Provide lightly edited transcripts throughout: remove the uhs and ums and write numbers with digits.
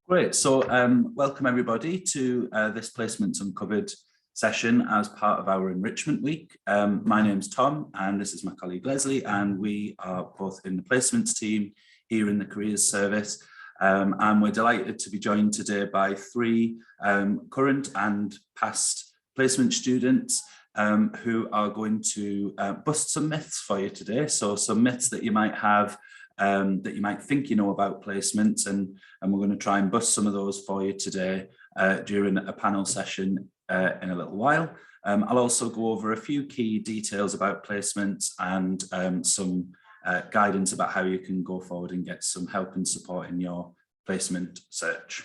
Great. So welcome everybody to this Placements Uncovered session as part of our Enrichment Week. My name's Tom and this is my colleague Lesley, and we are both in the placements team here in the Careers Service. And we're delighted to be joined today by three current and past placement students who are going to bust some myths for you today. So some myths that you might have that you might think you know about placements, and we're going to try and bust some of those for you today during a panel session in a little while. I'll also go over a few key details about placements and some guidance about how you can go forward and get some help and support in your placement search.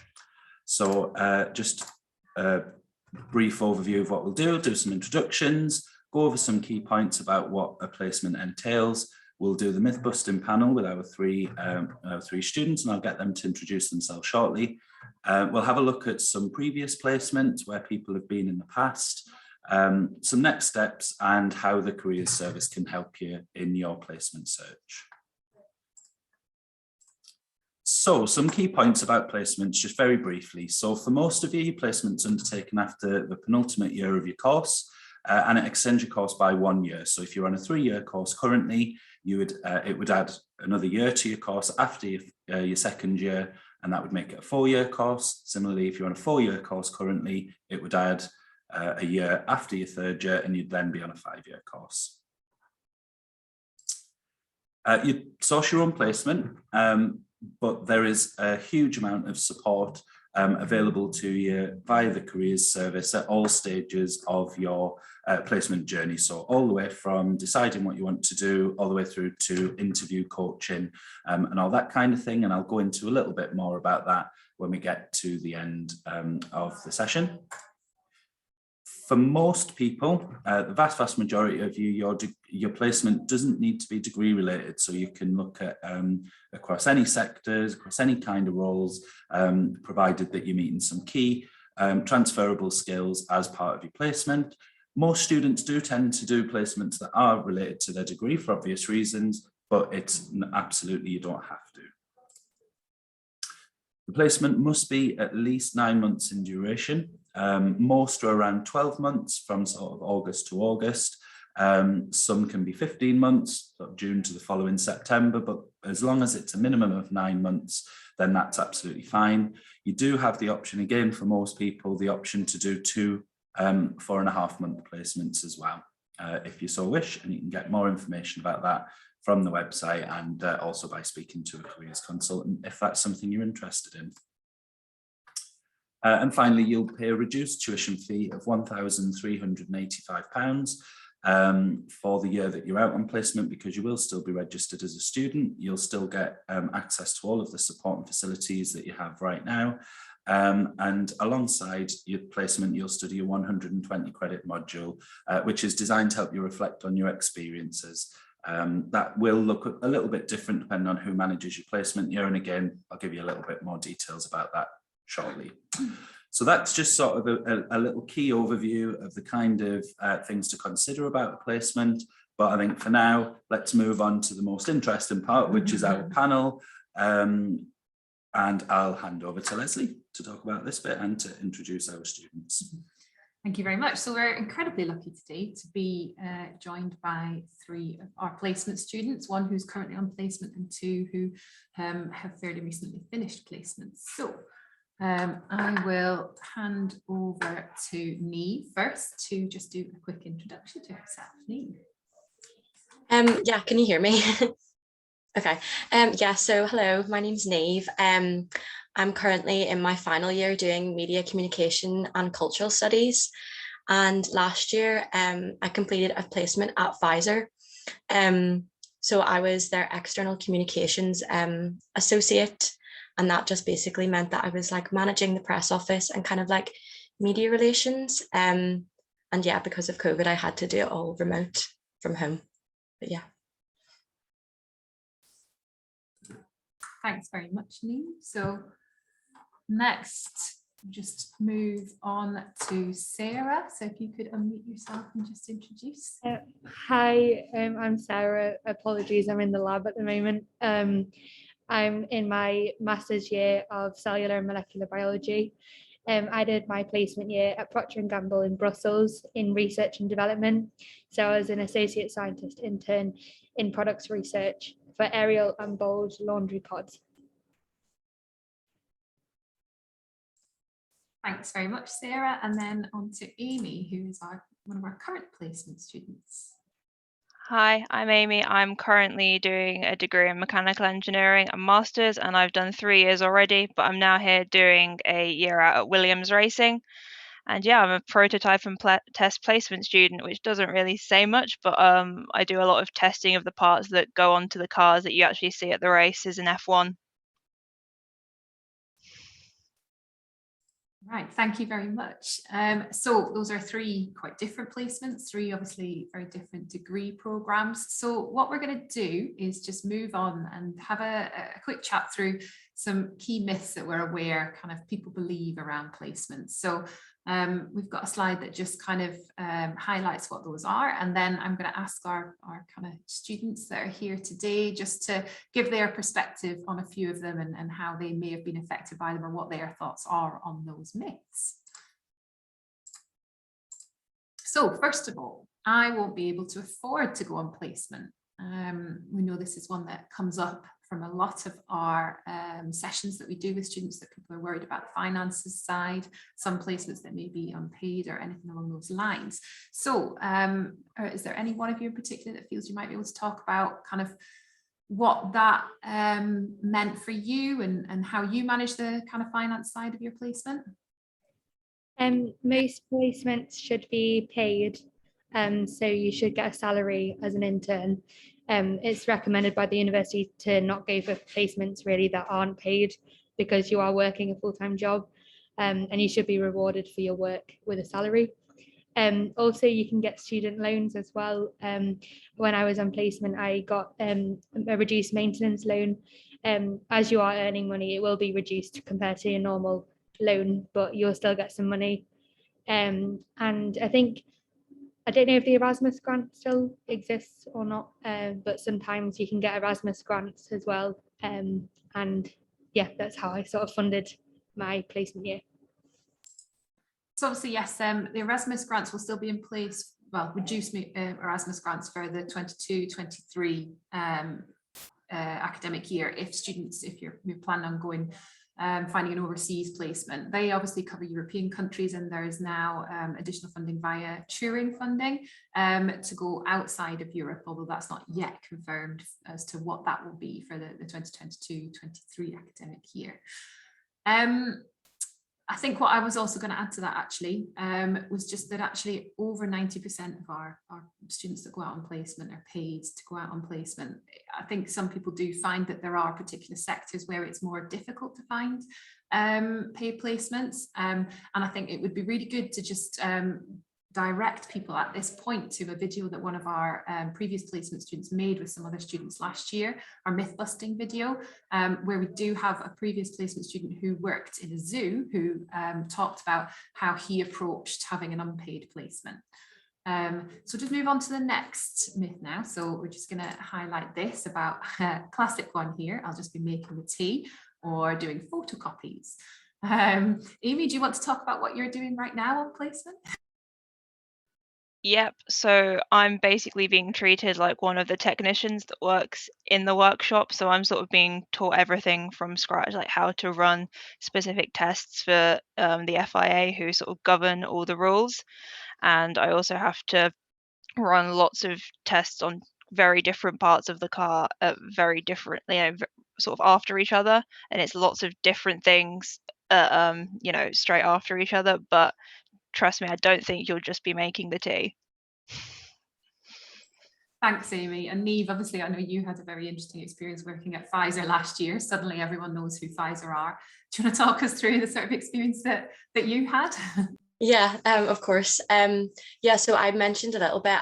So just a brief overview of what we'll do some introductions, go over some key points about what a placement entails. We'll do the myth busting panel with our three students, and I'll get them to introduce themselves shortly. We'll have a look at some previous placements where people have been in the past, some next steps, and how the Careers Service can help you in your placement search. So some key points about placements, just very briefly. So for most of you, placement's undertaken after the penultimate year of your course, and it extends your course by 1 year. So if you're on a 3-year course currently, it would add another year to your course after your second year, and that would make it a 4-year course. Similarly, if you're on a 4-year course currently, it would add a year after your 3rd year, and you'd then be on a 5-year course. You source your own placement, but there is a huge amount of support available to you via the Careers Service at all stages of your placement journey. So all the way from deciding what you want to do, all the way through to interview coaching and all that kind of thing. And I'll go into a little bit more about that when we get to the end of the session. For most people, the vast majority of you, your placement doesn't need to be degree related. So you can look at across any sectors, across any kind of roles, provided that you're meeting some key transferable skills as part of your placement. Most students do tend to do placements that are related to their degree for obvious reasons, but it's absolutely, you don't have to. The placement must be at least 9 months in duration. Most are around 12 months from sort of August to August. Some can be 15 months, sort of June to the following September, but as long as it's a minimum of 9 months, then that's absolutely fine. You do have the option, again, for most people, the option to do 2 4.5-month placements as well, if you so wish, and you can get more information about that from the website and also by speaking to a careers consultant if that's something you're interested in. And finally, you'll pay a reduced tuition fee of £1,385 for the year that you're out on placement, because you will still be registered as a student. You'll still get access to all of the support and facilities that you have right now. And alongside your placement, you'll study a 120 credit module, which is designed to help you reflect on your experiences. That will look a little bit different depending on who manages your placement year. And again, I'll give you a little bit more details about that shortly. So that's just sort of a little key overview of the kind of things to consider about a placement. But I think for now, let's move on to the most interesting part, which is our panel. And I'll hand over to Lesley to talk about this bit and to introduce our students. Thank you very much. So we're incredibly lucky today to be joined by 3 of our placement students, 1 who's currently on placement and 2 who have fairly recently finished placements. So I will hand over to Niamh first to just do a quick introduction to herself. Niamh. Yeah, can you hear me? Okay. Yeah, so hello, my name's Neves. I'm currently in my final year doing media communication and cultural studies. And last year, I completed a placement at Pfizer. So I was their external communications associate. And that just basically meant that I was like managing the press office and kind of like media relations. And yeah, because of COVID, I had to do it all remote from home. But yeah. Thanks very much, Neamh. So next, just move on to Sarah. So if you could unmute yourself and just introduce. Hi, I'm Sarah. Apologies, I'm in the lab at the moment. I'm in my master's year of cellular and molecular biology. I did my placement year at Procter & Gamble in Brussels in research and development. So I was an associate scientist intern in products research for Ariel and Bold laundry pods. Thanks very much, Sarah. And then on to Amy, who is one of our current placement students. Hi, I'm Amy. I'm currently doing a degree in mechanical engineering and master's, and I've done 3 years already, but I'm now here doing a year out at Williams Racing. And yeah, I'm a prototype and test placement student, which doesn't really say much, but I do a lot of testing of the parts that go onto the cars that you actually see at the races in F1. Right, thank you very much. So those are 3 quite different placements, 3 obviously very different degree programs. So what we're going to do is just move on and have a quick chat through some key myths that we're aware kind of people believe around placements. So we've got a slide that just kind of highlights what those are, and then I'm going to ask our kind of students that are here today just to give their perspective on a few of them and how they may have been affected by them or what their thoughts are on those myths. So first of all, I won't be able to afford to go on placement. We know this is one that comes up from a lot of our sessions that we do with students, that people are worried about the finances side, some placements that may be unpaid or anything along those lines. So is there any one of you in particular that feels you might be able to talk about kind of what that meant for you and how you manage the kind of finance side of your placement? Most placements should be paid, so you should get a salary as an intern. It's recommended by the university to not go for placements really that aren't paid, because you are working a full-time job, and you should be rewarded for your work with a salary. Also, you can get student loans as well. When I was on placement, I got a reduced maintenance loan. As you are earning money, it will be reduced compared to your normal loan, but you'll still get some money. And I don't know if the Erasmus grant still exists or not, but sometimes you can get Erasmus grants as well. And yeah, that's how I sort of funded my placement year. So obviously, yes, the Erasmus grants will still be in place, well, reduced Erasmus grants for the 22-23 academic year if you're planning on going finding an overseas placement. They obviously cover European countries, and there is now additional funding via Turing funding to go outside of Europe, although that's not yet confirmed as to what that will be for the 2022-23 academic year. I think what I was also going to add to that actually was just that actually over 90% of our students that go out on placement are paid to go out on placement. I think some people do find that there are particular sectors where it's more difficult to find paid placements. And I think it would be really good to just direct people at this point to a video that one of our previous placement students made with some other students last year, our myth busting video, where we do have a previous placement student who worked in a zoo who talked about how he approached having an unpaid placement. So just move on to the next myth now. So we're just going to highlight this about classic one here. I'll just be making the tea or doing photocopies. Amy, do you want to talk about what you're doing right now on placement? Yep, so I'm basically being treated like one of the technicians that works in the workshop. So I'm sort of being taught everything from scratch, like how to run specific tests for the FIA, who sort of govern all the rules. And I also have to run lots of tests on very different parts of the car at very different, sort of after each other. And it's lots of different things, straight after each other. But trust me, I don't think you'll just be making the tea. Thanks, Amy. And Neves, obviously, I know you had a very interesting experience working at Pfizer last year. Suddenly everyone knows who Pfizer are. Do you want to talk us through the sort of experience that you had? Yeah, of course. Yeah, so I mentioned a little bit,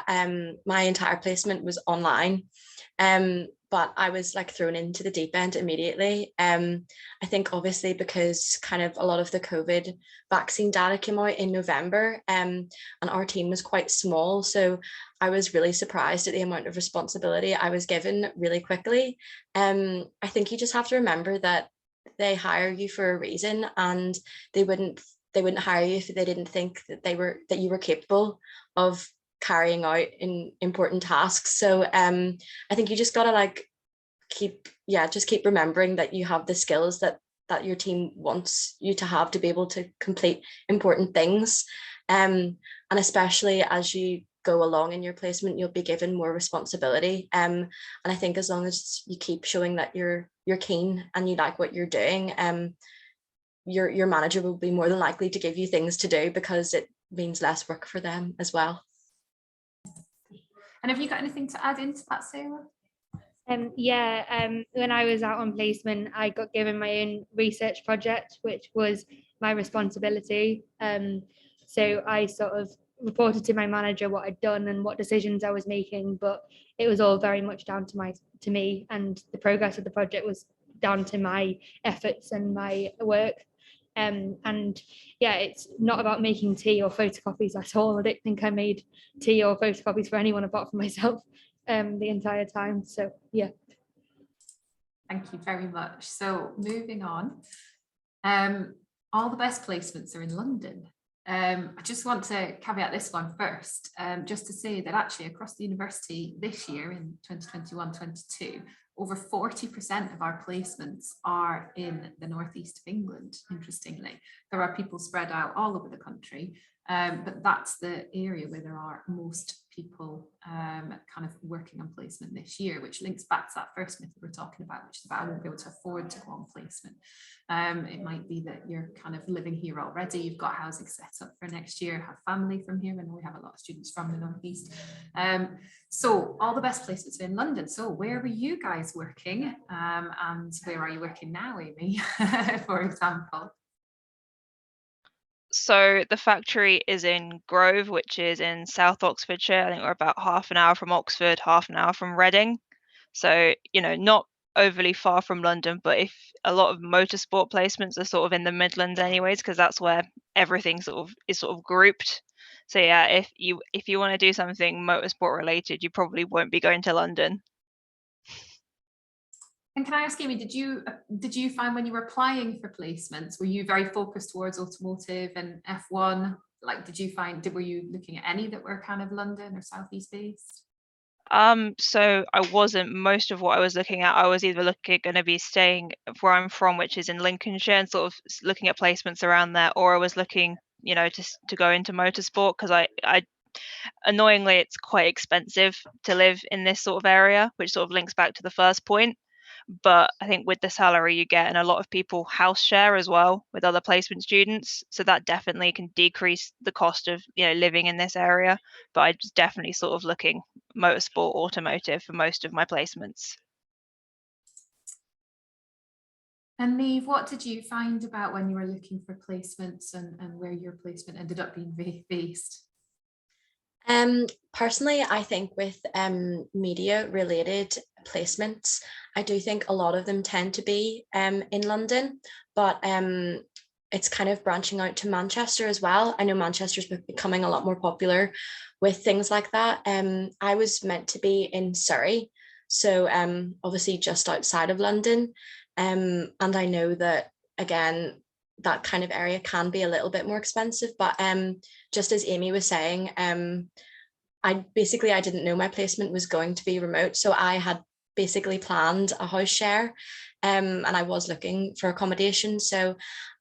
my entire placement was online. But I was like thrown into the deep end immediately. I think obviously because kind of a lot of the COVID vaccine data came out in November, and our team was quite small. So I was really surprised at the amount of responsibility I was given really quickly. I think you just have to remember that they hire you for a reason, and they wouldn't hire you if they didn't think that you were capable of carrying out in important tasks. So I think you just gotta like keep remembering that you have the skills that your team wants you to have to be able to complete important things. And especially as you go along in your placement, you'll be given more responsibility. And I think as long as you keep showing that you're keen and you like what you're doing, your manager will be more than likely to give you things to do because it means less work for them as well. And have you got anything to add into that, Sarah? When I was out on placement, I got given my own research project, which was my responsibility. So I sort of reported to my manager what I'd done and what decisions I was making, but it was all very much down to me, and the progress of the project was down to my efforts and my work. And yeah, it's not about making tea or photocopies at all. I don't think I made tea or photocopies for anyone apart from myself the entire time. So yeah. Thank you very much. So moving on, all the best placements are in London. I just want to caveat this one first, just to say that actually across the university this year in 2021-22, over 40% of our placements are in the northeast of England, interestingly. There are people spread out all over the country, but that's the area where there are most people kind of working on placement this year, which links back to that first myth that we're talking about, which is about I won't be able to afford to go on placement. It might be that you're kind of living here already, you've got housing set up for next year, have family from here. I know we have a lot of students from the northeast. So all the best placements are in London. So where were you guys working, and where are you working now, Amy, for example? So the factory is in Grove, which is in South Oxfordshire. I think we're about half an hour from Oxford, half an hour from Reading. So, not overly far from London, but if a lot of motorsport placements are sort of in the Midlands anyways, because that's where everything is grouped. So yeah, if you want to do something motorsport related, you probably won't be going to London. And can I ask, Amy, did you find when you were applying for placements, were you very focused towards automotive and F1? Like, were you looking at any that were kind of London or Southeast based? So I wasn't. Most of what I was looking at, I was either going to be staying where I'm from, which is in Lincolnshire, and sort of looking at placements around there, or I was looking, to go into motorsport, because I annoyingly, it's quite expensive to live in this sort of area, which sort of links back to the first point. But I think with the salary you get, and a lot of people house share as well with other placement students, so that definitely can decrease the cost of living in this area. But I was definitely sort of looking motorsport, automotive for most of my placements. And Niamh, what did you find about when you were looking for placements and where your placement ended up being based? Personally, I think with media related placements, I do think a lot of them tend to be in London, but it's kind of branching out to Manchester as well. I know Manchester's becoming a lot more popular with things like that. I was meant to be in Surrey, so obviously just outside of London, and I know that again that kind of area can be a little bit more expensive, but just as Amy was saying, I didn't know my placement was going to be remote, so I had basically planned a house share, and I was looking for accommodation. So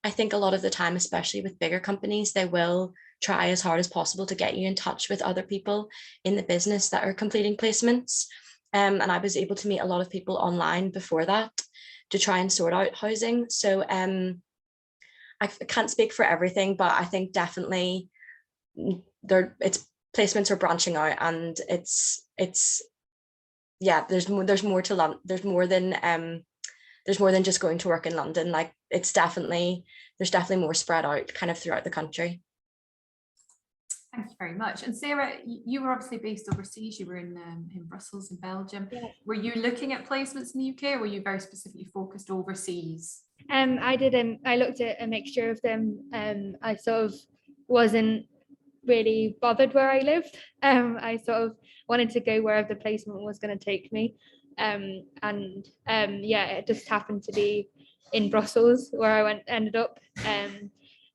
I think a lot of the time, especially with bigger companies, they will try as hard as possible to get you in touch with other people in the business that are completing placements, and I was able to meet a lot of people online before that to try and sort out housing. So I can't speak for everything, but I think definitely placements are branching out, and there's more to London. There's more than just going to work in London. Like there's definitely more spread out kind of throughout the country. Thank you very much. And Sarah, you were obviously based overseas. You were in Brussels, in Belgium. Yeah. Were you looking at placements in the UK, or were you very specifically focused overseas? I looked at a mixture of them. I sort of wasn't really bothered where I lived. I sort of wanted to go wherever the placement was going to take me. Yeah, it just happened to be in Brussels where I ended up.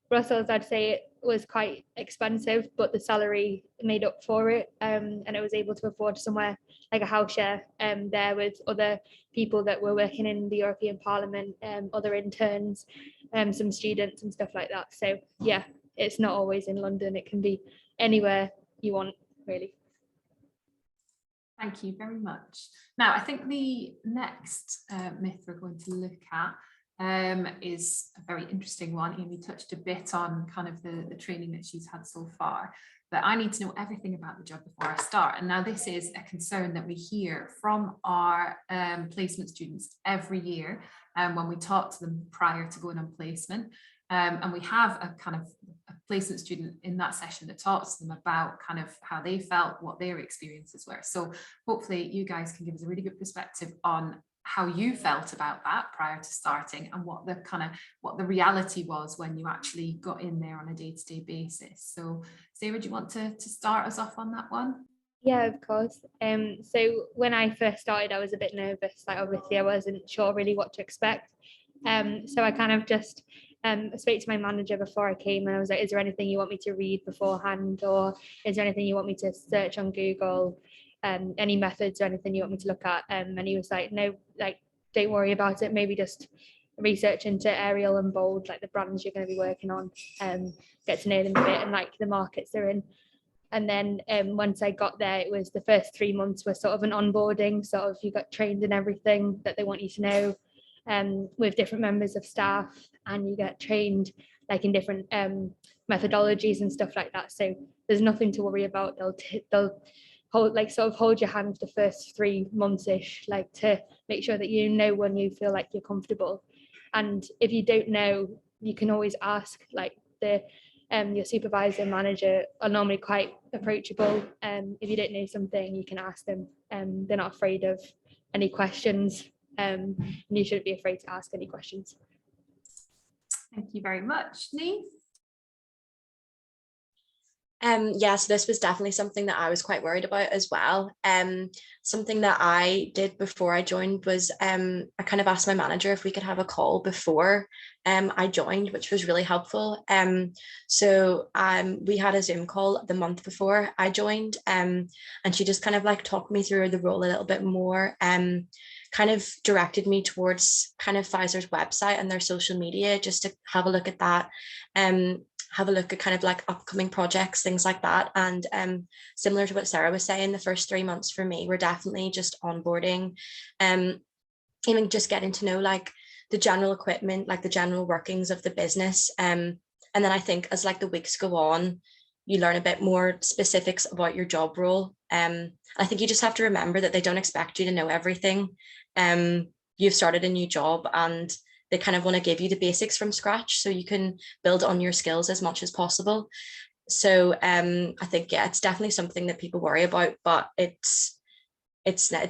Brussels, I'd say it was quite expensive, but the salary made up for it. And I was able to afford somewhere like a house share there with other people that were working in the European Parliament, other interns, some students and stuff like that. So yeah, it's not always in London. It can be anywhere you want, really. Thank you very much. Now, I think the next myth we're going to look at is a very interesting one. Amy touched a bit on kind of the training that she's had so far, but I need to know everything about the job before I start. And now this is a concern that we hear from our placement students every year when we talk to them prior to going on placement. And we have a kind of a placement student in that session that talks to them about kind of how they felt, what their experiences were. So hopefully you guys can give us a really good perspective on how you felt about that prior to starting, and what the reality was when you actually got in there on a day-to-day basis. So Sarah, do you want to start us off on that one? Yeah, of course. So when I first started, I was a bit nervous. Like, obviously I wasn't sure really what to expect. So I kind of just spoke to my manager before I came, and I was like, is there anything you want me to read beforehand, or is there anything you want me to search on Google, any methods or anything you want me to look at? And he was like, no, like, don't worry about it, maybe just research into Arial and Bold, like the brands you're going to be working on, get to know them a bit and like the markets they're in. And then once I got there, it was the first 3 months were sort of an onboarding, sort of you got trained in everything that they want you to know, with different members of staff, and you get trained like in different methodologies and stuff like that. So there's nothing to worry about. They'll hold your hand the first 3 months-ish, like to make sure that you know when you feel like you're comfortable. And if you don't know, you can always ask. Like your supervisor and manager are normally quite approachable. If you don't know something, you can ask them. They're not afraid of any questions, and you shouldn't be afraid to ask any questions. Thank you very much. Neves? Yeah, so this was definitely something that I was quite worried about as well. Something that I did before I joined was I kind of asked my manager if we could have a call before I joined, which was really helpful. So we had a Zoom call the month before I joined, and she just kind of like talked me through the role a little bit more, kind of directed me towards kind of Pfizer's website and their social media, just to have a look at that, have a look at kind of like upcoming projects, things like that. And similar to what Sarah was saying, the first 3 months for me were definitely just onboarding, even just getting to know like the general equipment, like the general workings of the business. And then I think as like the weeks go on, you learn a bit more specifics about your job role. I think you just have to remember that they don't expect you to know everything. You've started a new job, and they kind of want to give you the basics from scratch so you can build on your skills as much as possible. So I think, yeah, it's definitely something that people worry about, but it's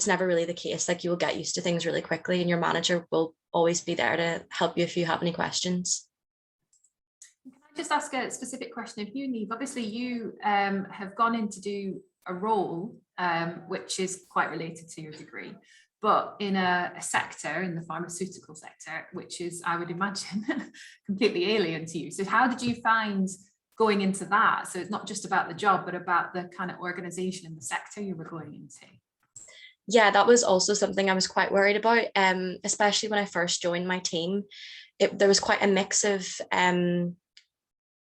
never really the case. Like, you will get used to things really quickly, and your manager will always be there to help you if you have any questions. Can I just ask a specific question of you, Neves? Obviously, you have gone in to do a role which is quite related to your degree, but in a sector, in the pharmaceutical sector, which is, I would imagine, completely alien to you. So how did you find going into that? So it's not just about the job, but about the kind of organization and the sector you were going into. Yeah, that was also something I was quite worried about, especially when I first joined my team. There was quite a mix of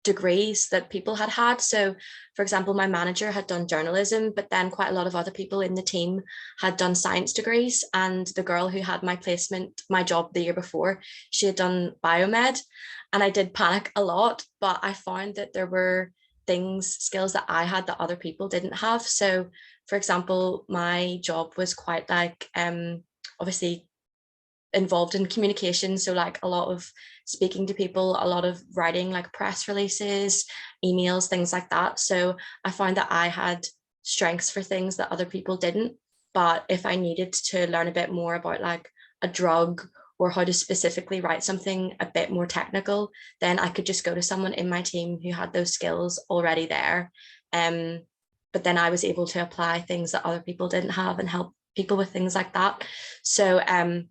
degrees that people had. So for example, my manager had done journalism, but then quite a lot of other people in the team had done science degrees, and the girl who had my job the year before, she had done biomed. And I did panic a lot, but I found that there were skills that I had that other people didn't have. So for example, my job was quite like obviously involved in communication, so like a lot of speaking to people, a lot of writing like press releases, emails, things like that. So I found that I had strengths for things that other people didn't. But if I needed to learn a bit more about like a drug or how to specifically write something a bit more technical, then I could just go to someone in my team who had those skills already there. But then I was able to apply things that other people didn't have and help people with things like that. So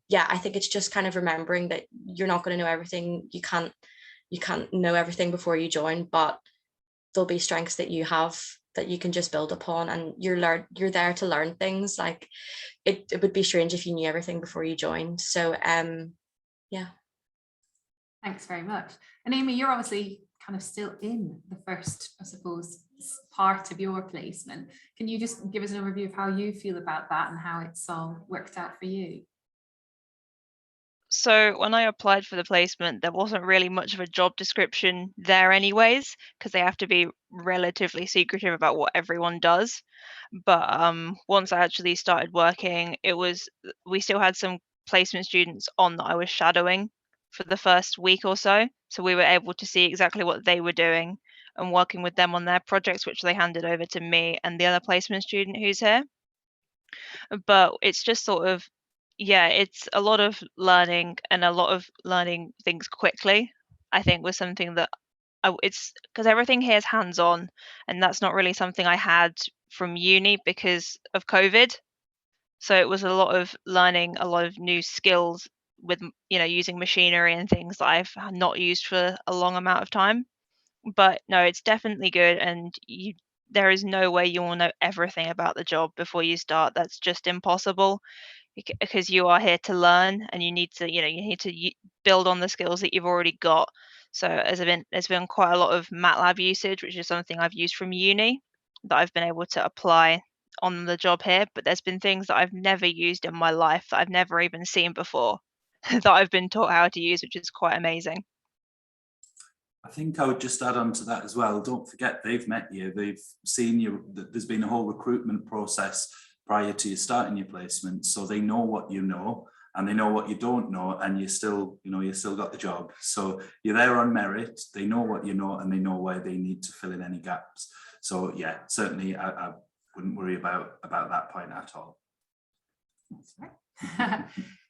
yeah, I think it's just kind of remembering that you're not going to know everything. You can't know everything before you join, but there'll be strengths that you have that you can just build upon, and you're there to learn things. Like it would be strange if you knew everything before you joined. So yeah. Thanks very much. And Amy, you're obviously kind of still in the first, I suppose, part of your placement. Can you just give us an overview of how you feel about that and how it's all worked out for you? So when I applied for the placement, there wasn't really much of a job description there anyways, because they have to be relatively secretive about what everyone does. But once I actually started working, we still had some placement students on that I was shadowing for the first week or so. So we were able to see exactly what they were doing and working with them on their projects, which they handed over to me and the other placement student who's here. But it's just sort of, yeah, it's a lot of learning and a lot of learning things quickly, I think was something that it's because everything here is hands-on, and that's not really something I had from uni because of COVID. So it was a lot of learning a lot of new skills with, using machinery and things that I've not used for a long amount of time. But no, it's definitely good, and there is no way you will know everything about the job before you start. That's just impossible because you are here to learn, and you need to build on the skills that you've already got. So there's been quite a lot of MATLAB usage, which is something I've used from uni that I've been able to apply on the job here. But there's been things that I've never used in my life that I've never even seen before that I've been taught how to use, which is quite amazing. I think I would just add on to that as well. Don't forget, they've met you, they've seen you. There's been a whole recruitment process prior to you starting your placement, so they know what you know and they know what you don't know, and you still got the job. So you're there on merit. They know what you know and they know where they need to fill in any gaps. So yeah, certainly I wouldn't worry about that point at all. That's right.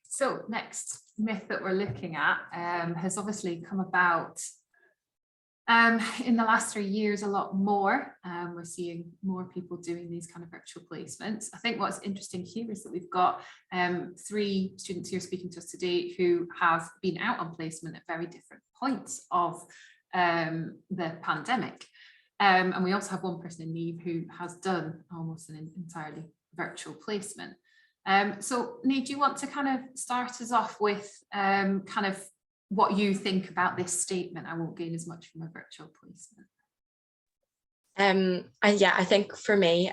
So next myth that we're looking at has obviously come about in the last 3 years a lot more. We're seeing more people doing these kind of virtual placements. I think what's interesting here is that we've got 3 students here speaking to us today who have been out on placement at very different points of the pandemic. And we also have one person in Neves who has done almost an entirely virtual placement. So Neves, do you want to kind of start us off with kind of what you think about this statement? I won't gain as much from a virtual placement. I think for me,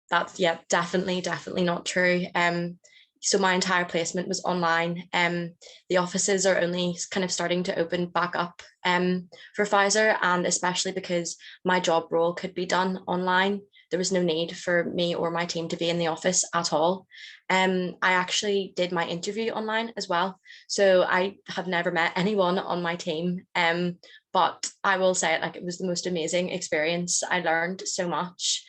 that's definitely not true. So my entire placement was online. The offices are only kind of starting to open back up for Pfizer, and especially because my job role could be done online. There was no need for me or my team to be in the office at all. I actually did my interview online as well. So I have never met anyone on my team. But I will say it was the most amazing experience. I learned so much.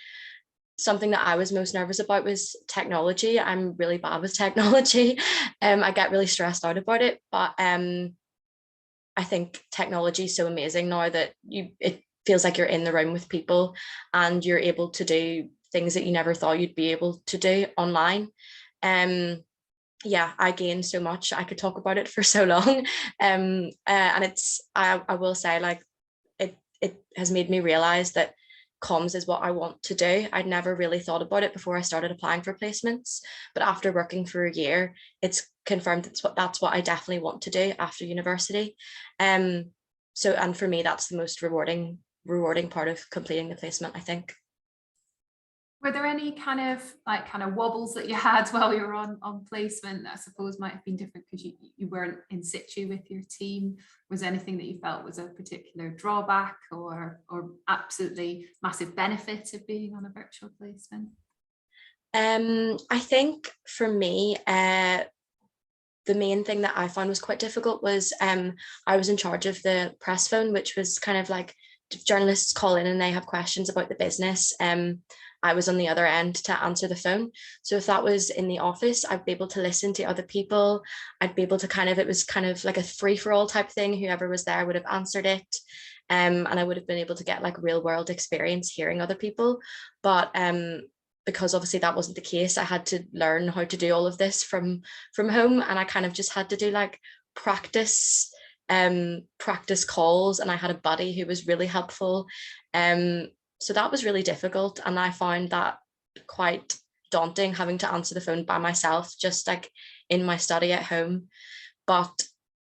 Something that I was most nervous about was technology. I'm really bad with technology. I get really stressed out about it. But I think technology is so amazing now that it feels like you're in the room with people and you're able to do things that you never thought you'd be able to do online. I gained so much. I could talk about it for so long. And I will say, it has made me realize that comms is what I want to do. I'd never really thought about it before I started applying for placements, but after working for a year, it's confirmed that's what I definitely want to do after university. And for me, that's the most rewarding part of completing the placement, I think. Were there any kind of wobbles that you had while you were on placement that I suppose might have been different because you weren't in situ with your team? Was there anything that you felt was a particular drawback or absolutely massive benefit of being on a virtual placement? I think for me, the main thing that I found was quite difficult was I was in charge of the press phone, which was kind of like journalists call in and they have questions about the business. I was on the other end to answer the phone. So if that was in the office, I'd be able to listen to other people. I'd be able to it was kind of like a free-for-all type thing. Whoever was there would have answered it. And I would have been able to get like real world experience hearing other people. But because obviously that wasn't the case, I had to learn how to do all of this from home. And I kind of just had to do like practice calls, and I had a buddy who was really helpful. So that was really difficult, and I found that quite daunting, having to answer the phone by myself, just like in my study at home. But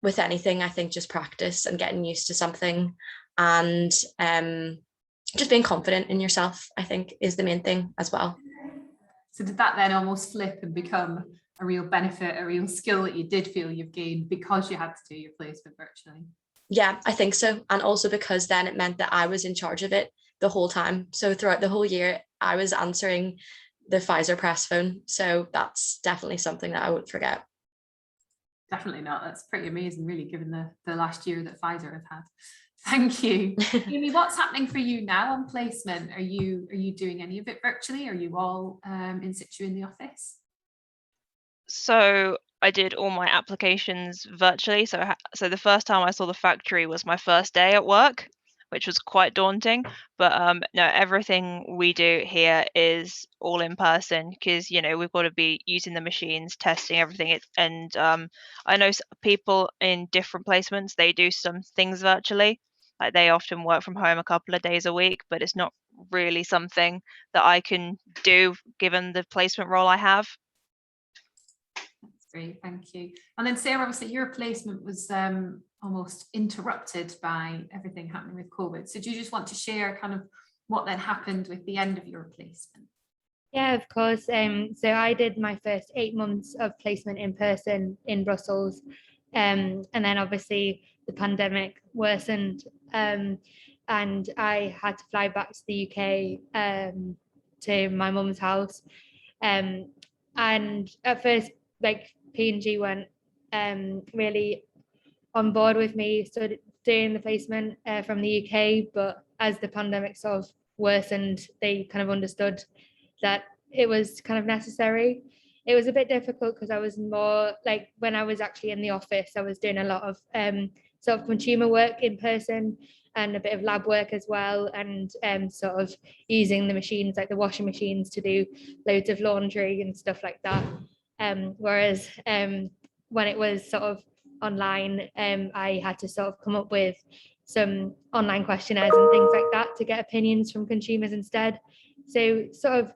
with anything, I think just practice and getting used to something, and just being confident in yourself, I think, is the main thing as well. So did that then almost flip and become a real benefit, a real skill that you did feel you've gained because you had to do your placement virtually? Yeah, I think so. And also because then it meant that I was in charge of it the whole time. So throughout the whole year, I was answering the Pfizer press phone. So that's definitely something that I won't forget. Definitely not. That's pretty amazing, really, given the last year that Pfizer have had. Thank you. Amy, what's happening for you now on placement? Are you doing any of it virtually? Are you all in situ in the office? So I did all my applications virtually. So the first time I saw the factory was my first day at work, which was quite daunting. But no, everything we do here is all in person because, we've got to be using the machines, testing everything. And I know people in different placements, they do some things virtually. Like they often work from home a couple of days a week, but it's not really something that I can do given the placement role I have. That's great, thank you. And then Sarah, obviously your placement was almost interrupted by everything happening with COVID. So do you just want to share kind of what then happened with the end of your placement? Yeah, of course. So I did my first 8 months of placement in person in Brussels. And then obviously the pandemic worsened, and I had to fly back to the UK to my mum's house. And at first, like P&G weren't really on board with me started doing the placement from the UK, but as the pandemic sort of worsened, they kind of understood that it was kind of necessary. It was a bit difficult because I was more like when I was actually in the office, I was doing a lot of sort of consumer work in person and a bit of lab work as well, and sort of using the machines like the washing machines to do loads of laundry and stuff like that. Whereas when it was sort of online, I had to sort of come up with some online questionnaires and things like that to get opinions from consumers instead. So sort of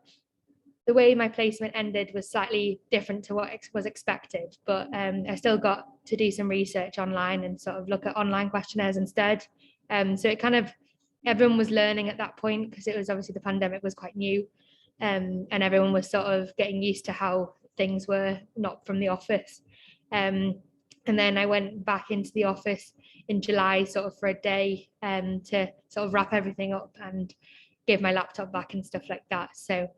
the way my placement ended was slightly different to what was expected, but I still got to do some research online and sort of look at online questionnaires instead. So it kind of, everyone was learning at that point because it was obviously the pandemic was quite new, and everyone was sort of getting used to how things were not from the office. And then I went back into the office in July sort of for a day to sort of wrap everything up and give my laptop back and stuff like that. So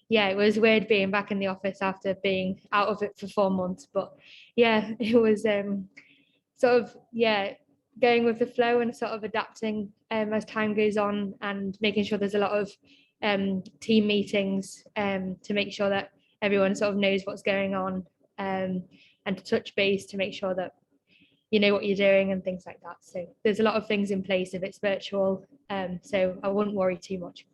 yeah, it was weird being back in the office after being out of it for 4 months, but yeah, it was sort of, yeah, going with the flow and sort of adapting as time goes on and making sure there's a lot of team meetings to make sure that everyone sort of knows what's going on, and to touch base to make sure that you know what you're doing and things like that. So there's a lot of things in place if it's virtual, so I wouldn't worry too much.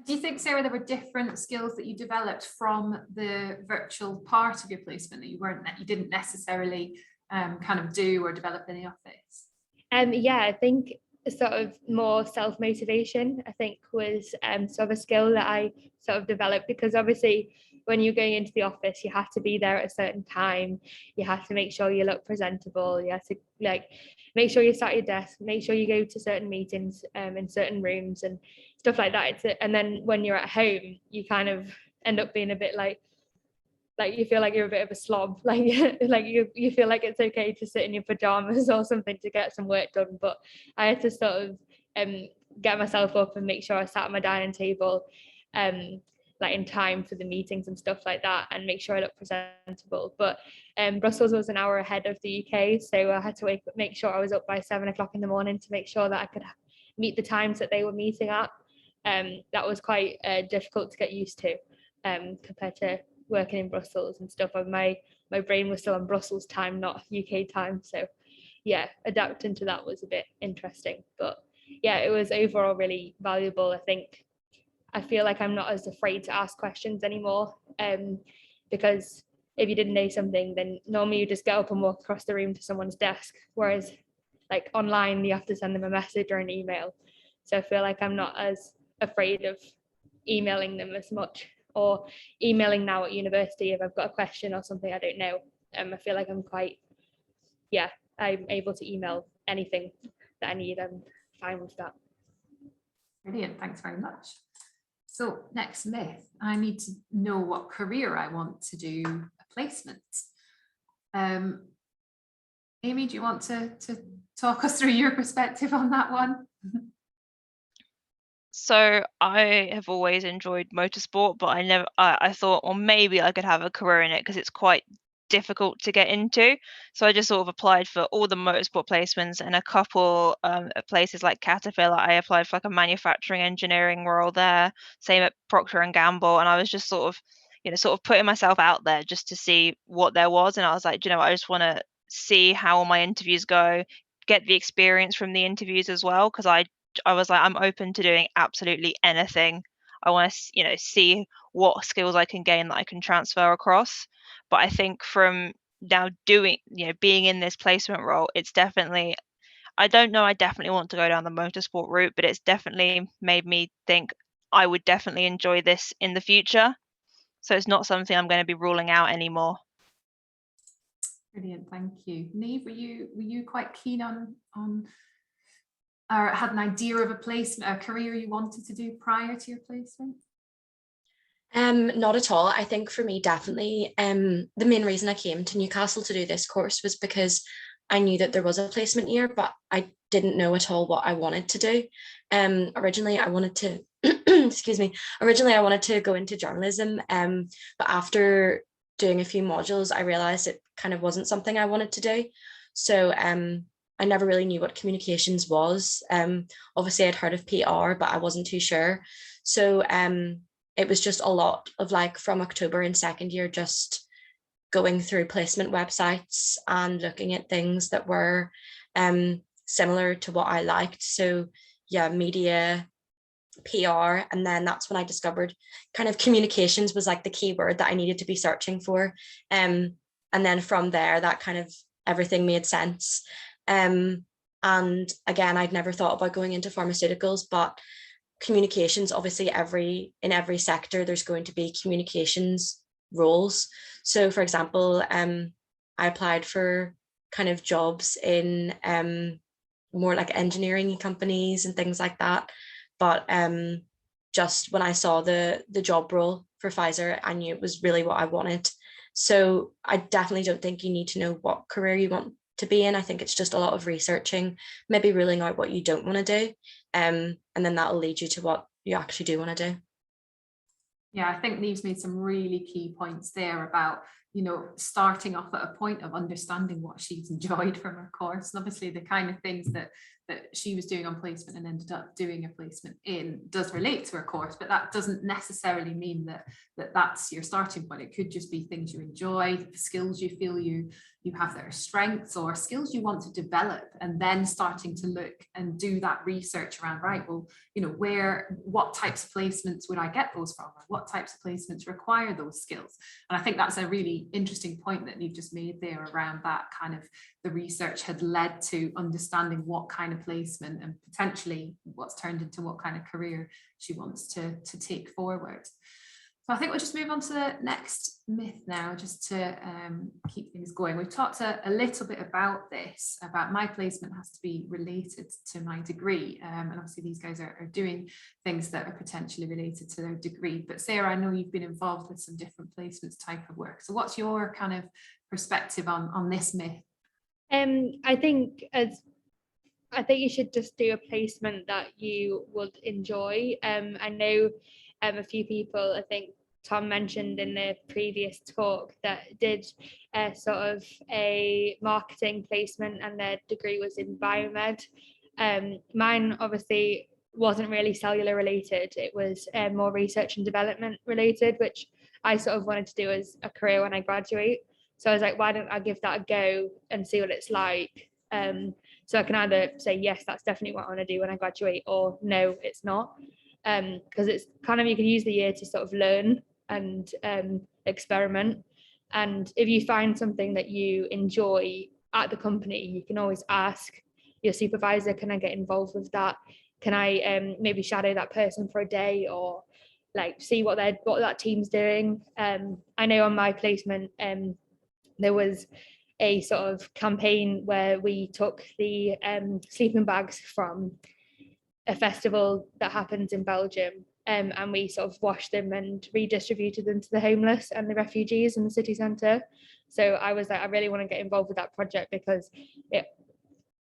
Do you think, Sarah, there were different skills that you developed from the virtual part of your placement that you didn't necessarily kind of do or develop in the office? Yeah, I think sort of more self-motivation, I think, was sort of a skill that I sort of developed, because obviously when you're going into the office, you have to be there at a certain time. You have to make sure you look presentable. You have to like make sure you sat at your desk, make sure you go to certain meetings in certain rooms and stuff like that. And then when you're at home, you kind of end up being a bit like you feel like you're a bit of a slob, like you feel like it's okay to sit in your pajamas or something to get some work done. But I had to sort of get myself up and make sure I sat at my dining table, like in time for the meetings and stuff like that, and make sure I look presentable. But Brussels was an hour ahead of the UK, so I had to make sure I was up by 7 o'clock in the morning to make sure that I could meet the times that they were meeting at. That was quite difficult to get used to compared to working in Brussels and stuff. My brain was still on Brussels time, not UK time. So yeah, adapting to that was a bit interesting. But yeah, it was overall really valuable. I feel like I'm not as afraid to ask questions anymore, because if you didn't know something, then normally you just get up and walk across the room to someone's desk. Whereas like online, you have to send them a message or an email. So I feel like I'm not as afraid of emailing them as much, or emailing now at university if I've got a question or something I don't know. I feel like I'm able to email anything that I need. I'm fine with that. Brilliant, thanks very much. So next myth, I need to know what career I want to do a placement. Amy, do you want to talk us through your perspective on that one? So I have always enjoyed motorsport, but I thought, well, maybe I could have a career in it because it's quite difficult to get into. So I just sort of applied for all the motorsport placements, and a couple of places like Caterpillar, I applied for like a manufacturing engineering role there, same at Procter and Gamble, and I was just sort of putting myself out there just to see what there was. And I was like, I just want to see how all my interviews go, get the experience from the interviews as well, because I was like, I'm open to doing absolutely anything. I want to, see what skills I can gain that I can transfer across. But I think from now being in this placement role, it's definitely, I don't know, I definitely want to go down the motorsport route, but it's definitely made me think I would definitely enjoy this in the future. So it's not something I'm going to be ruling out anymore. Brilliant, thank you. Niamh, were you quite keen on or had an idea of a placement, a career you wanted to do prior to your placement? Not at all. I think for me, definitely, the main reason I came to Newcastle to do this course was because I knew that there was a placement year, but I didn't know at all what I wanted to do. Originally, I wanted to, originally I wanted to go into journalism, but after doing a few modules, I realized it kind of wasn't something I wanted to do. So I never really knew what communications was. Obviously, I'd heard of PR, but I wasn't too sure. So it was just a lot of like from October in second year, just going through placement websites and looking at things that were similar to what I liked. So yeah, media, PR, and then that's when I discovered kind of communications was like the key word that I needed to be searching for. And then from there, that kind of everything made sense. And again, I'd never thought about going into pharmaceuticals, but communications, obviously in every sector, there's going to be communications roles. So for example, I applied for kind of jobs in more like engineering companies and things like that. But just when I saw the job role for Pfizer, I knew it was really what I wanted. So I definitely don't think you need to know what career you want to be in. I think it's just a lot of researching, maybe ruling out what you don't want to do, and then that'll lead you to what you actually do want to do. Yeah, I think Niamh's made some really key points there about, starting off at a point of understanding what she's enjoyed from her course. And obviously the kind of things that she was doing on placement and ended up doing a placement in does relate to her course, but that doesn't necessarily mean that's your starting point. It could just be things you enjoy, skills you feel you have that are strengths, or skills you want to develop, and then starting to look and do that research around, right, well, what types of placements would I get those from, or what types of placements require those skills. And I think that's a really interesting point that you've just made there around that kind of, the research had led to understanding what kind of placement and potentially what's turned into what kind of career she wants to take forward. So I think we'll just move on to the next myth now, just to keep things going. We've talked a little bit about this, about my placement has to be related to my degree. And obviously these guys are doing things that are potentially related to their degree. But Sarah, I know you've been involved with some different placements type of work. So what's your kind of perspective on this myth? I think you should just do a placement that you would enjoy. I know a few people, I think Tom mentioned in the previous talk, that did sort of a marketing placement and their degree was in biomed. Mine obviously wasn't really cellular related. It was more research and development related, which I sort of wanted to do as a career when I graduate. So I was like, why don't I give that a go and see what it's like? So I can either say, yes, that's definitely what I want to do when I graduate, or no, it's not. Because it's kind of, you can use the year to sort of learn and experiment. And if you find something that you enjoy at the company, you can always ask your supervisor, can I get involved with that? Can I maybe shadow that person for a day, or like see what that team's doing? I know on my placement there was a sort of campaign where we took the sleeping bags from a festival that happens in Belgium, and we sort of washed them and redistributed them to the homeless and the refugees in the city centre. So I was like, I really want to get involved with that project because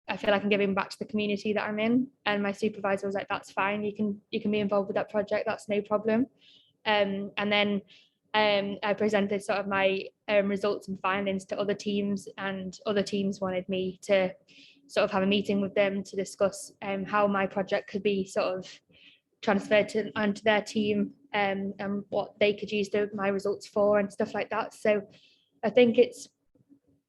I feel like I'm giving back to the community that I'm in. And my supervisor was like, that's fine, you can be involved with that project, that's no problem. And then I presented sort of my results and findings to other teams, and other teams wanted me to sort of have a meeting with them to discuss how my project could be sort of transferred onto their team, and what they could use my results for and stuff like that. So I think it's,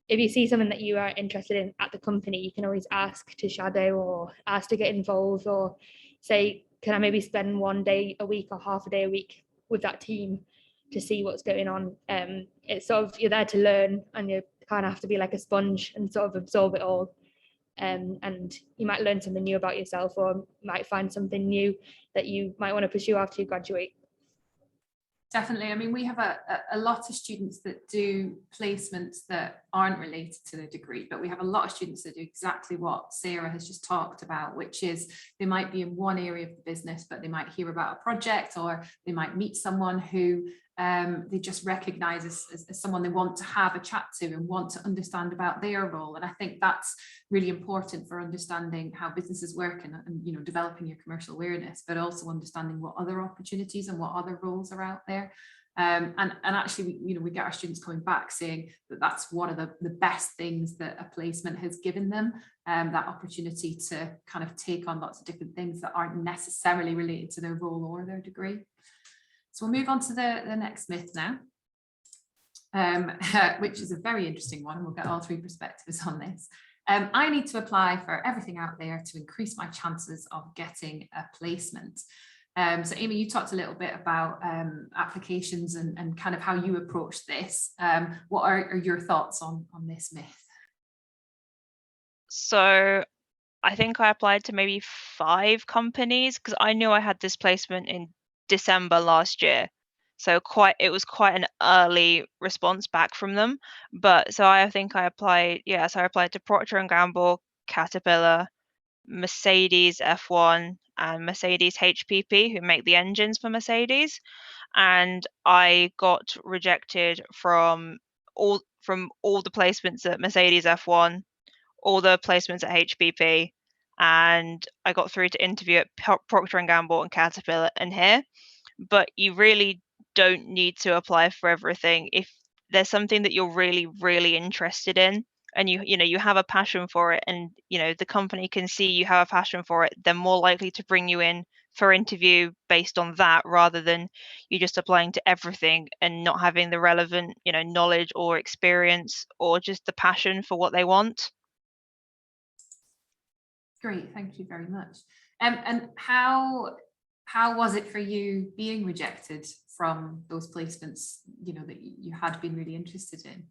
if you see something that you are interested in at the company, you can always ask to shadow or ask to get involved, or say, can I maybe spend one day a week or half a day a week with that team to see what's going on. It's sort of, you're there to learn, and you kind of have to be like a sponge and sort of absorb it all. And you might learn something new about yourself, or might find something new that you might want to pursue after you graduate. Definitely. I mean, we have a lot of students that do placements that aren't related to their degree, but we have a lot of students that do exactly what Sarah has just talked about, which is they might be in one area of the business, but they might hear about a project, or they might meet someone who they just recognize as someone they want to have a chat to and want to understand about their role. And I think that's really important for understanding how businesses work and you know, developing your commercial awareness, but also understanding what other opportunities and what other roles are out there. And actually, we get our students coming back saying that that's one of the best things that a placement has given them, that opportunity to kind of take on lots of different things that aren't necessarily related to their role or their degree. So we'll move on to the next myth now, which is a very interesting one, and we'll get all three perspectives on this. I need to apply for everything out there to increase my chances of getting a placement. So Amy, you talked a little bit about applications and kind of how you approach this. What are your thoughts on this myth? So I think I applied to maybe 5 companies because I knew I had this placement in December last year. So it was quite an early response back from them. But so I think I applied, so I applied to Procter & Gamble, Caterpillar, Mercedes F1 and Mercedes HPP, who make the engines for Mercedes. And I got rejected from all the placements at Mercedes F1, all the placements at HPP, and I got through to interview at Procter & Gamble and Caterpillar and here. But you really don't need to apply for everything. If there's something that you're really, really interested in, and you have a passion for it, and the company can see you have a passion for it, they're more likely to bring you in for interview based on that, rather than you just applying to everything and not having the relevant knowledge or experience or just the passion for what they want. Great, thank you very much. And how was it for you being rejected from those placements that you had been really interested in?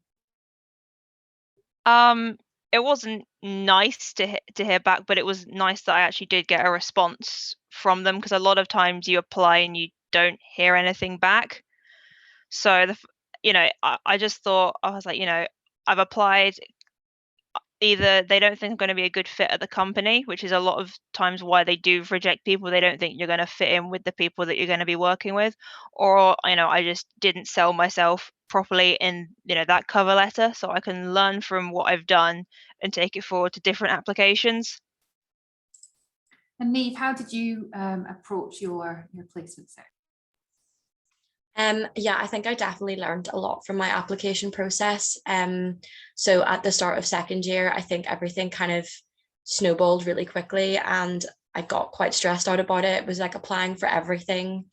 It wasn't nice to hear back, but it was nice that I actually did get a response from them, because a lot of times you apply and you don't hear anything back. So I just thought, I was like, I've applied. Either they don't think I'm going to be a good fit at the company, which is a lot of times why they do reject people. They don't think you're going to fit in with the people that you're going to be working with, or I just didn't sell myself properly in that cover letter, so I can learn from what I've done and take it forward to different applications. And Niamh, how did you approach your placement, Sarah? Yeah, I think I definitely learned a lot from my application process. So at the start of second year, I think everything kind of snowballed really quickly and I got quite stressed out about it. It was like applying for everything.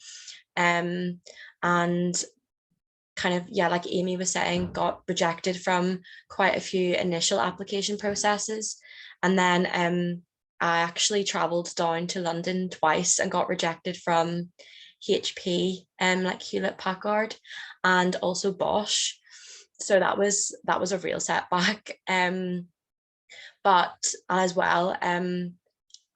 And kind of, yeah, like Amy was saying, got rejected from quite a few initial application processes. And then I actually traveled down to London twice and got rejected from HP, like Hewlett Packard, and also Bosch. So that was a real setback. But as well,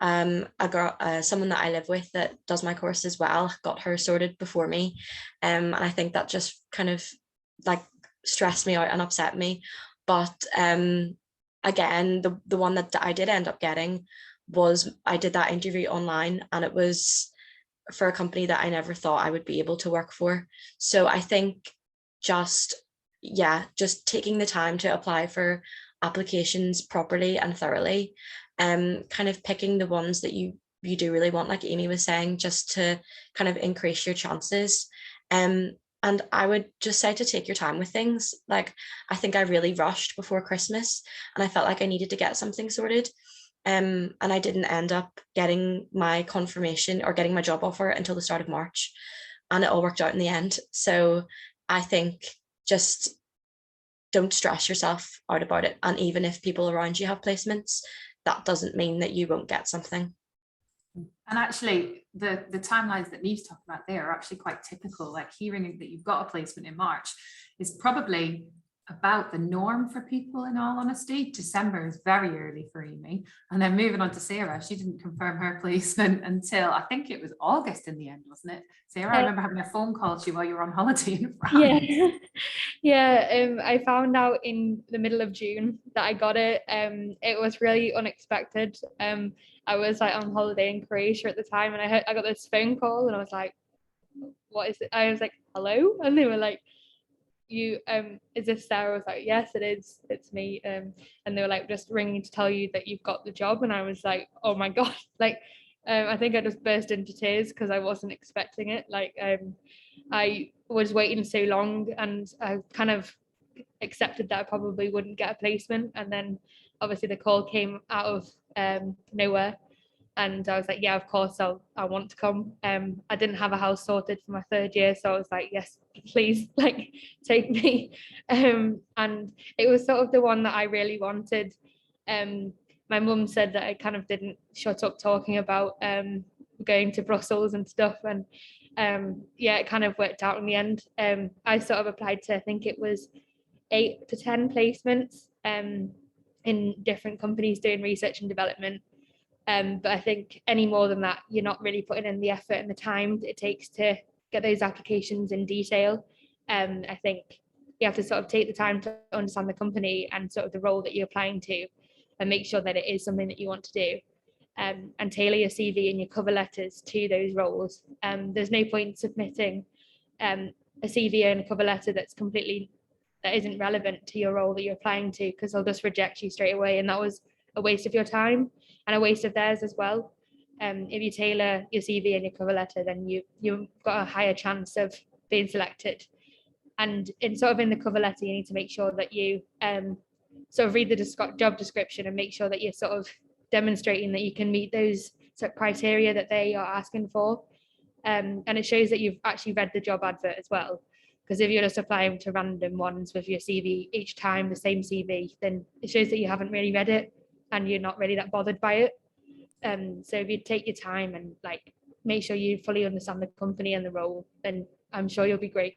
a girl, someone that I live with that does my course as well, got her sorted before me, and I think that just kind of like stressed me out and upset me. But again, the one that I did end up getting was, I did that interview online, and it was for a company that I never thought I would be able to work for. So I think just taking the time to apply for applications properly and thoroughly, kind of picking the ones that you do really want, like Amy was saying, just to kind of increase your chances. And I would just say to take your time with things. Like, I think I really rushed before Christmas and I felt like I needed to get something sorted. And I didn't end up getting my confirmation or getting my job offer until the start of March, and it all worked out in the end. So I think just don't stress yourself out about it. And even if people around you have placements, that doesn't mean that you won't get something. And actually, the timelines that Neves talked about there are actually quite typical. Like, hearing that you've got a placement in March is probably about the norm for people, in all honesty. December is very early for Amy. And then moving on to Sarah, she didn't confirm her placement until, I think it was August in the end, wasn't it? Sarah, I remember having a phone call to you while you were on holiday in France. Yeah, I found out in the middle of June that I got it. It was really unexpected. I was like on holiday in Croatia at the time, and I got this phone call, and I was like, "What is it?" I was like, "Hello," and they were like, "You is this Sarah?" I was like, "Yes, it is. It's me." And they were like, "Just ringing to tell you that you've got the job," and I was like, "Oh my god!" Like, I think I just burst into tears because I wasn't expecting it. Like, I was waiting so long, and I kind of accepted that I probably wouldn't get a placement, and then obviously the call came out of nowhere, and I was like, yeah, of course I want to come. I didn't have a house sorted for my third year, so I was like, yes, please, like, take me. And it was sort of the one that I really wanted. My mum said that I kind of didn't shut up talking about going to Brussels and stuff, and yeah, it kind of worked out in the end. I sort of applied to, I think it was 8 to 10 placements in different companies doing research and development. But I think any more than that, you're not really putting in the effort and the time it takes to get those applications in detail. I think you have to sort of take the time to understand the company and sort of the role that you're applying to, and make sure that it is something that you want to do. And tailor your CV and your cover letters to those roles. There's no point submitting a CV and a cover letter that isn't relevant to your role that you're applying to, because they'll just reject you straight away, and that was a waste of your time and a waste of theirs as well. If you tailor your CV and your cover letter, then you've got a higher chance of being selected. And in the cover letter, you need to make sure that you sort of read the job description and make sure that you're sort of demonstrating that you can meet those sort of criteria that they are asking for. And it shows that you've actually read the job advert as well. Because if you're just applying to random ones with your CV each time, the same CV, then it shows that you haven't really read it and you're not really that bothered by it. So if you take your time and like make sure you fully understand the company and the role, then I'm sure you'll be great.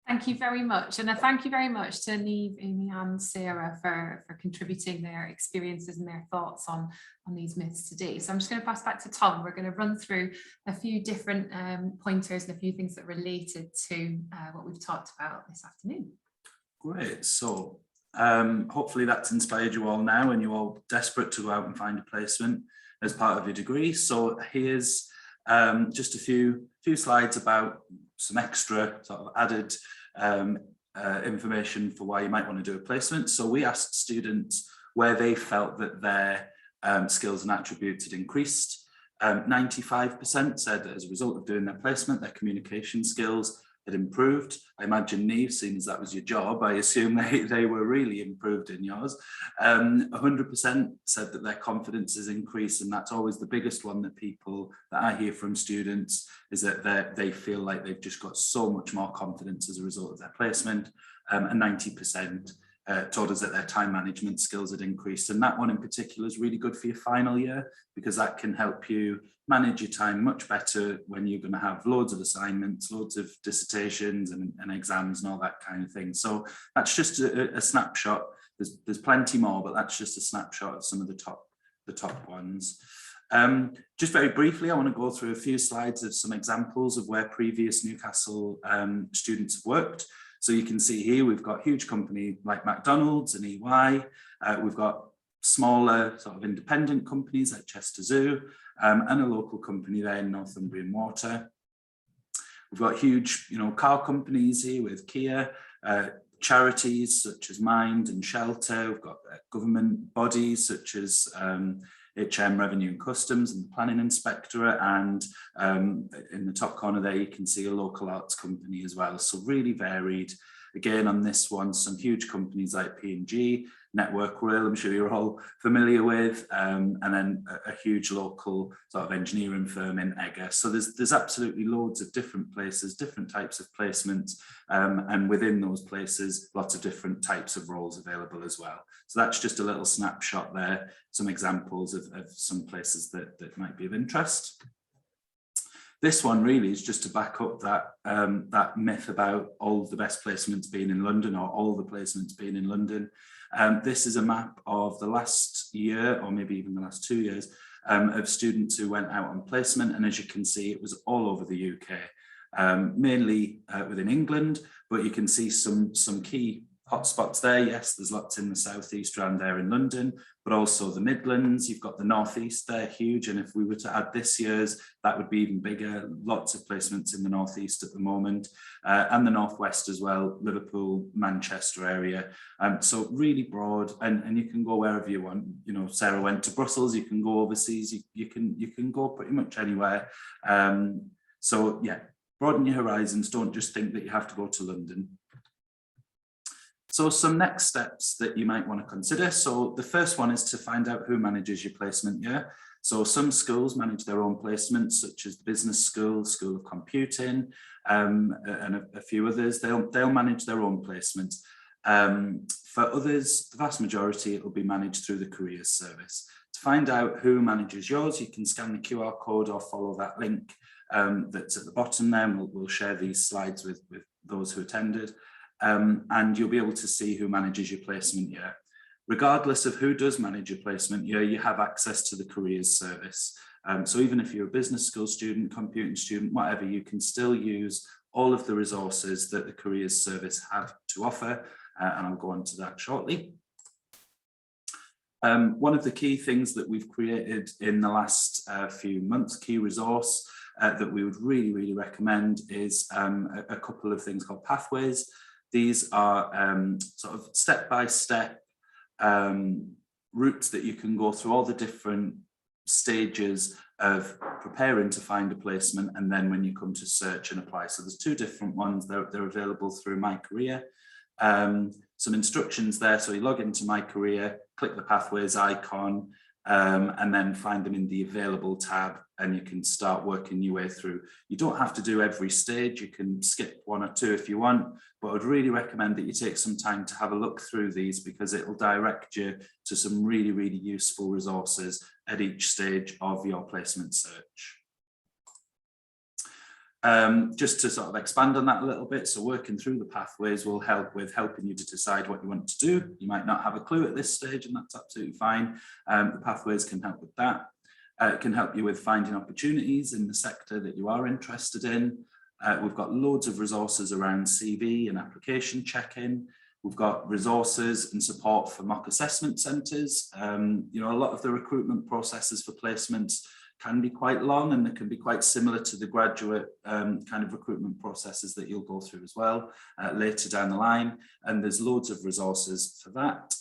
Thank you very much. And a thank you very much to Niamh, Amy and Sarah for contributing their experiences and their thoughts on these myths today. So I'm just going to pass back to Tom. We're going to run through a few different pointers and a few things that are related to what we've talked about this afternoon. Great. So hopefully that's inspired you all now and you're all desperate to go out and find a placement as part of your degree. So here's just a few slides about some extra sort of added information for why you might want to do a placement. So we asked students where they felt that their skills and attributes had increased 95% said that as a result of doing their placement, their communication skills had improved. I imagine Neves, seeing as that was your job, I assume they were really improved in yours. 100% said that their confidence has increased, and that's always the biggest one that I hear from students, is that they feel like they've just got so much more confidence as a result of their placement, and 90% told us that their time management skills had increased. And that one in particular is really good for your final year, because that can help you manage your time much better when you're going to have loads of assignments, loads of dissertations and exams and all that kind of thing. So that's just a snapshot. There's plenty more, but that's just a snapshot of some of the top ones. Just very briefly, I want to go through a few slides of some examples of where previous Newcastle students have worked. So you can see here, we've got huge company like McDonald's and EY. We've got smaller sort of independent companies like Chester Zoo, and a local company there in Northumbrian Water. We've got huge, car companies here with Kia, charities such as Mind and Shelter. We've got government bodies such as HM Revenue and Customs and the Planning Inspectorate, and in the top corner there you can see a local arts company as well. So really varied. Again, on this one, some huge companies like P&G, Network Rail, I'm sure you're all familiar with, and then a huge local sort of engineering firm in Egger. So there's absolutely loads of different places, different types of placements, and within those places, lots of different types of roles available as well. So that's just a little snapshot there, some examples of some places that might be of interest. This one really is just to back up that myth about all the best placements being in London, or all the placements being in London. This is a map of the last year, or maybe even the last 2 years, of students who went out on placement. And as you can see, it was all over the UK, mainly within England, but you can see some key hotspots there. Yes, there's lots in the southeast around there in London, but also the Midlands. You've got the northeast there, huge. And if we were to add this year's, that would be even bigger. Lots of placements in the northeast at the moment, and the northwest as well, Liverpool, Manchester area. So really broad, and you can go wherever you want. Sarah went to Brussels, you can go overseas, you can go pretty much anywhere. So yeah, broaden your horizons. Don't just think that you have to go to London. So some next steps that you might want to consider. So the first one is to find out who manages your placement year. So some schools manage their own placements, such as the Business School, School of Computing, and a few others. They'll manage their own placements. For others, the vast majority, it will be managed through the Careers Service. To find out who manages yours, you can scan the QR code or follow that link that's at the bottom there, and we'll share these slides with those who attended. And you'll be able to see who manages your placement year. Regardless of who does manage your placement year, you have access to the Careers Service. So even if you're a business school student, computing student, whatever, you can still use all of the resources that the Careers Service have to offer, and I'll go on to that shortly. One of the key things that we've created in the last few months, key resource that we would really recommend, is a couple of things called pathways. These are sort of step-by-step routes that you can go through, all the different stages of preparing to find a placement, and then when you come to search and apply. So there's two different ones. They're available through My Career. Some instructions there. So you log into My Career, click the pathways icon, and then find them in the available tab, and you can start working your way through. You don't have to do every stage. You can skip one or two if you want, but I'd really recommend that you take some time to have a look through these, because it will direct you to some really useful resources at each stage of your placement search. Just to sort of expand on that a little bit, so working through the pathways will help with helping you to decide what you want to do. You might not have a clue at this stage, and that's absolutely fine. The pathways can help with that. It can help you with finding opportunities in the sector that you are interested in. We've got loads of resources around CV and application check-in. We've got resources and support for mock assessment centres. A lot of the recruitment processes for placements can be quite long, and they can be quite similar to the graduate kind of recruitment processes that you'll go through as well later down the line. And there's loads of resources for that.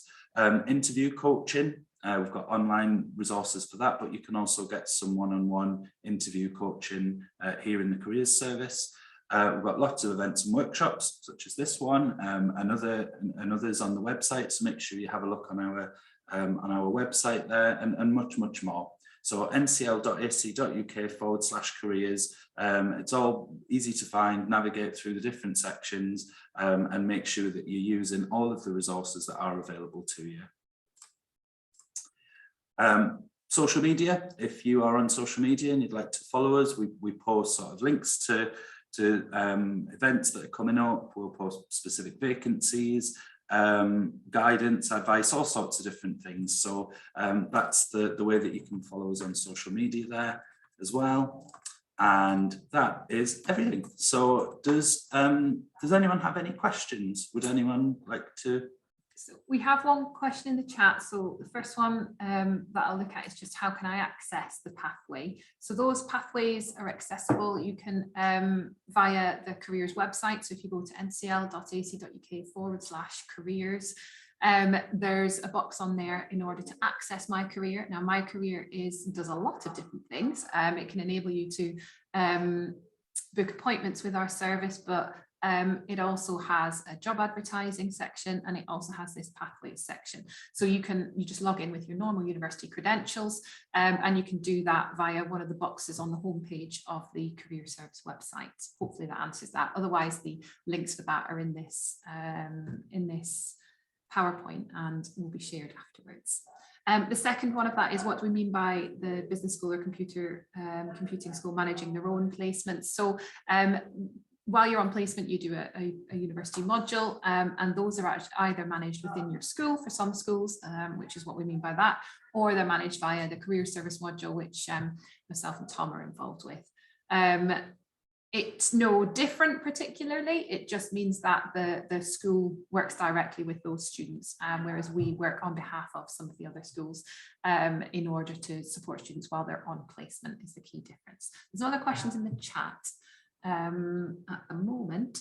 Interview coaching. We've got online resources for that, but you can also get some one-on-one interview coaching here in the Careers Service. We've got lots of events and workshops, such as this one, and others on the website. So make sure you have a look on our website there, and much, much more. So ncl.ac.uk/careers. It's all easy to find, navigate through the different sections, and make sure that you're using all of the resources that are available to you. Social media, if you are on social media and you'd like to follow us, we post sort of links to events that are coming up. We'll post specific vacancies, guidance, advice, all sorts of different things. So that's the way that you can follow us on social media there as well. And that is everything. So does anyone have any questions? Would anyone like to? So we have one question in the chat. So the first one that I'll look at is just how can I access the pathway? So those pathways are accessible. You can via the careers website. So if you go to ncl.ac.uk/careers, there's a box on there in order to access My Career. Now, My Career does a lot of different things. It can enable you to book appointments with our service, but it also has a job advertising section, and it also has this pathways section. So you just log in with your normal university credentials, and you can do that via one of the boxes on the homepage of the Career Service website. Hopefully that answers that. Otherwise, the links for that are in this PowerPoint and will be shared afterwards. The second one of that is, what do we mean by the business school or computing school managing their own placements? So while you're on placement, you do a university module, and those are either managed within your school for some schools, which is what we mean by that, or they're managed via the Career Service module, which myself and Tom are involved with. It's no different particularly. It just means that the school works directly with those students, whereas we work on behalf of some of the other schools in order to support students while they're on placement is the key difference. There's no other questions in the chat at the moment.